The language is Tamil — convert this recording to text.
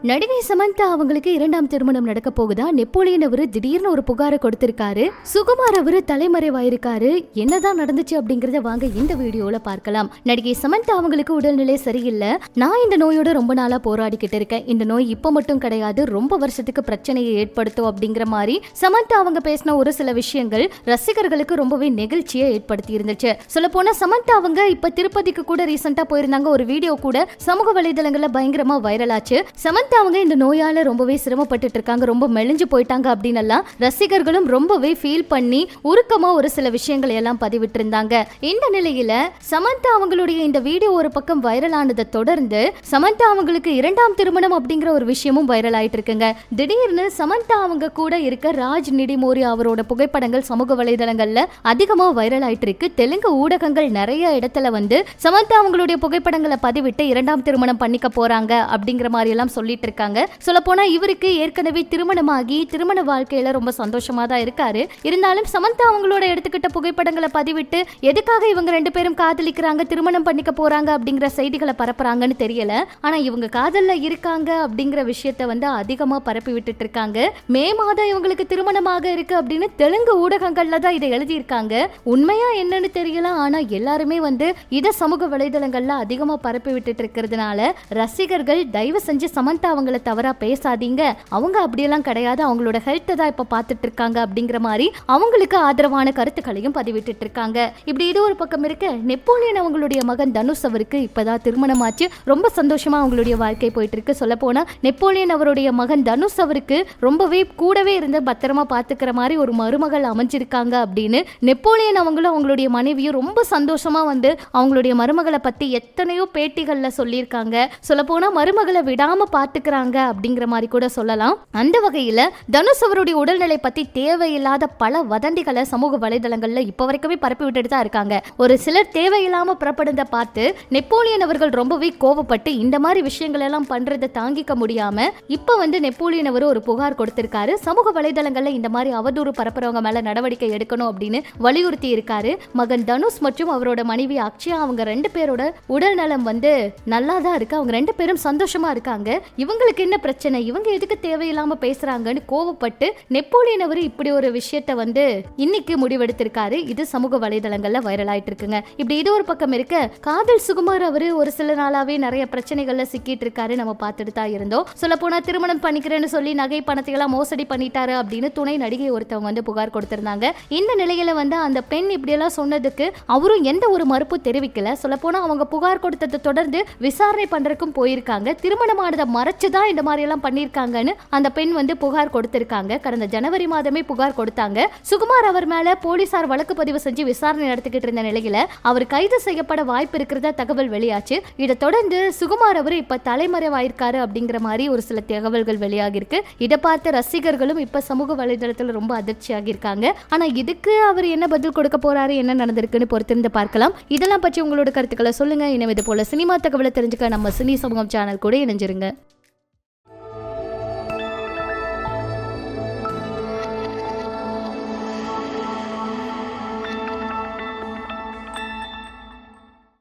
நடிகை சமந்தா அவங்களுக்கு இரண்டாம் திருமணம் நடக்க போகுதா. நெப்போலியன் அவரு திடீர்னு ஒரு புகாரை கொடுத்திருக்காரு. சுகுமார் அவரு தலைமறைவாயிருக்காரு. என்னதான் நடந்துச்சு அப்படிங்கறத வாங்க இந்த வீடியோல பார்க்கலாம். நடிகை சமந்தா அவங்களுக்கு உடல்நிலை சரியில்லை. நான் இந்த நோயோட ரொம்ப நாளா போராடிக்கிட்டு இருக்கேன். இந்த நோய் இப்ப மட்டும் கிடையாது, ரொம்ப வருஷத்துக்கு பிரச்சனையை ஏற்படுத்தும் அப்படிங்கிற மாதிரி சமந்தா அவங்க பேசின ஒரு சில விஷயங்கள் ரசிகர்களுக்கு ரொம்பவே நெகிழ்ச்சியை ஏற்படுத்தி இருந்துச்சு. சொல்ல போனா சமந்தா அவங்க இப்ப திருப்பதிக்கு கூட ரீசெண்டா போயிருந்தாங்க. ஒரு வீடியோ கூட சமூக வலைதளங்கள்ல பயங்கரமா வைரல் ஆச்சு. சமந்தா அவங்க இந்த நோயால ரொம்பவே சிரமப்பட்டு இருக்காங்க, ரொம்ப மெலிஞ்சு போயிட்டாங்க அப்படின்னு எல்லாம் ரசிகர்களும் ரொம்பவே ஃபீல் பண்ணி உருக்கமா ஒரு சில விஷயங்களை எல்லாம் பதிவிட்டு இருந்தாங்க. இந்த நிலையில சமந்தா அவங்களுடைய இந்த வீடியோ ஒரு பக்கம் வைரல் ஆனதை தொடர்ந்து சமந்தா அவங்களுக்கு இரண்டாம் திருமணம் அப்படிங்கிற ஒரு விஷயமும் வைரல் ஆயிட்டு இருக்குங்க. திடீர்னு சமந்தா அவங்க கூட இருக்க ராஜ் நிடிமோரி அவரோட புகைப்படங்கள் சமூக வலைதளங்கள்ல அதிகமா வைரல் ஆயிட்டு இருக்கு. தெலுங்கு ஊடகங்கள் நிறைய இடத்துல சமந்தா அவங்களுடைய புகைப்படங்களை பதிவிட்டு இரண்டாம் திருமணம் பண்ணிக்க போறாங்க அப்படிங்கிற மாதிரி எல்லாம் சொல்லிட்டு இருக்காங்க. சொல்ல போனா இவருக்கு ஏற்கனவே திருமணமாகி திருமண வாழ்க்கையில ரொம்ப சந்தோஷமா தான் இருக்காரு. இருந்தாலும் சமந்தா அவங்களோட எடுத்துக்கிட்ட புகைப்படங்களை பதிவிட்டு எதுக்காக இவங்க ரெண்டு பேரும் காதலிக்கிறாங்க, திருமணம் பண்ணிக்க போறாங்க அப்படிங்கிற செய்திகளை பரப்புறாங்கன்னு தெரியல. ஆனா இவங்க காதல்ல இருக்காங்க அப்படிங்கிற விஷயத்த அதிகமா பரப்பி விட்டுட்டு இருக்காங்க. மே மாதம் இவங்களுக்கு திருமணமாக இருக்கு அப்படின்னு தெலுங்கு ஊடகங்கள்ல தான் இதை எழுதியிருக்காங்க. உண்மையா என்னன்னு தெரியல. ஆனா எல்லாருமே இதை சமூக வலைதளங்கள்ல அதிகமா பரப்பி விட்டுட்டு இருக்கிறதுனால ரசிகர்கள் தயவு செஞ்சு சமந்தா அவங்கள தவறா பேசாதீங்க, அவங்க அப்படியெல்லாம் கிடையாது, அவங்களோட ஹெல்த்தை தான் இப்ப பார்த்துட்டு இருக்காங்க அப்படிங்கிற மாதிரி அவங்களுக்கு ஆதரவான கருத்துக்களையும் பதிவிட்டு இருக்காங்க. இப்படி இது ஒரு பக்கம் இருக்க, நெப்போலியன் அவங்களுடைய மகன் தனுஷ் அவருக்கு இப்பதான் திருமணமாச்சு. ரொம்ப சந்தோஷமா அவங்களுடைய வாழ்க்கை போயிட்டு இருக்கு. சொல்ல போனா நெப்போலியன் அவருடைய மகன் தனுஷ் அவருக்கு ரொம்பவே கூடவே இருந்து பத்திரமா பாத்துக்கிற மாதிரி ஒரு மருமகள் அமைஞ்சிருக்காங்க அப்படின்னு நெப்போலியன் அவங்களும் அவங்களுடைய மனைவியும் ரொம்ப சந்தோஷமா அவங்களுடைய மருமகளை பத்தி எத்தனையோ பேட்டிகள்ல சொல்லியிருக்காங்க. சொல்ல போனா மருமகளை விடாம பாத்துக்கிறாங்க அப்படிங்கிற மாதிரி கூட சொல்லலாம். அந்த வகையில தனுஷ் அவருடைய உடல்நிலை பத்தி தேவையில்லாத பல வதந்திகளை சமூக வலைதளங்கள்ல இப்ப வரைக்குமே பரப்பி விட்டுட்டு தான் இருக்காங்க. ஒரு சிலர் தேவையில்லாம புறப்படுறத பார்த்து நெப்போலியன் அவர்கள் ரொம்பவே கோவப்பட்டு இந்த மாதிரி விஷயங்கள் எல்லாம் பண்றதை தாங்கிக்க முடியாம இப்ப நெப்போலியன் அவர் ஒரு புகார் கொடுத்திருக்காரு. சமூக வலைதளங்கள்ல இந்த மாதிரி அவதூறு பரப்புறவங்க மேல நடவடிக்கை எடுக்கணும் அப்படின்னு வலியுறுத்தி இருக்காரு. மகன் தனுஷ் மற்றும் அவரோட மனைவி அக்ஷயா அவங்க ரெண்டு பேரோட உடல் நலம் நல்லா தான் இருக்கு. அவங்க ரெண்டு பேரும் சந்தோஷமா இருக்காங்க. இவங்களுக்கு என்ன பிரச்சனை, இவங்க எதுக்கு தேவையில்லாம பேசுறாங்கன்னு கோவப்பட்டு நெப்போலியன் அவர் இப்படி ஒரு விஷயத்த இன்னைக்கு முடிவெடுத்திருக்காரு. இது சமூக வலைதளங்கள்ல வைரல் ஆயிட்டு இருக்குங்க. இப்படி இது ஒரு பக்கம் இருக்க, காதல் சுகுமார் அவரு ஒரு சில நாளாவே நிறைய பிரச்சனைகள்ல சிக்கிட்டு இருக்காரு. நம்ம பார்த்துட்டு தான் இருந்தோம். சொல்ல போனா திருமணம் பண்ணிக்கிறேன்னு சொல்லி நகை பணத்தை எல்லாம் மோசடி பண்ணிட்டாரு அப்படின்னு துணை நடிகை ஒருத்தவங்க புகார் கொடுத்திருந்தாங்க. இந்த நிலையில அந்த பெண் இப்படி எல்லாம் சொன்னதுக்கு அவரும் எந்த ஒரு மறுப்பு தெரிவிக்கல. சொல்ல போனா அவங்க புகார் கொடுத்ததை தொடர்ந்து விசாரணை பண்றதுக்கும் போயிருக்காங்க. திருமணமானதை மறைச்சுதான் இந்த மாதிரி எல்லாம் பண்ணிருக்காங்கன்னு அந்த பெண் புகார் கொடுத்திருக்காங்க. கடந்த ஜனவரி மாதமே புகார் கொடுத்தாங்க. சுகுமார் அவர் மேல போலீசார் வழக்கு பதிவு செஞ்சு விசாரணை நடத்திக்கிட்டு இருந்த நிலையில அவர் கைது செய்யப்பட வாய்ப்பு இருக்கிறதா தகவல் வெளியாச்சு. இதை தொடர்ந்து சுகுமார் அவர் இப்ப தலைமறைவாயிருக்காரு அப்படிங்கிற மாதிரி ஒரு சில தகவல்கள் வெளியாகி இருக்கு. இதை பார்த்த ரசிகர்களும் இப்ப சமூக வலைதளத்தில் ரொம்ப அதிர்ச்சியாகி இருக்காங்க. ஆனா இதுக்கு அவர் என்ன பதில் கொடுக்க போறாரு, என்ன நடந்திருக்குன்னு பொறுத்திருந்து பார்க்கலாம். இதெல்லாம் பற்றி உங்களோட கருத்துக்களை சொல்லுங்க. இனிமே இது போல சினிமா தகவலை தெரிஞ்சுக்க நம்ம சினி சமூகம் சேனல் கூட இணைஞ்சிருங்க.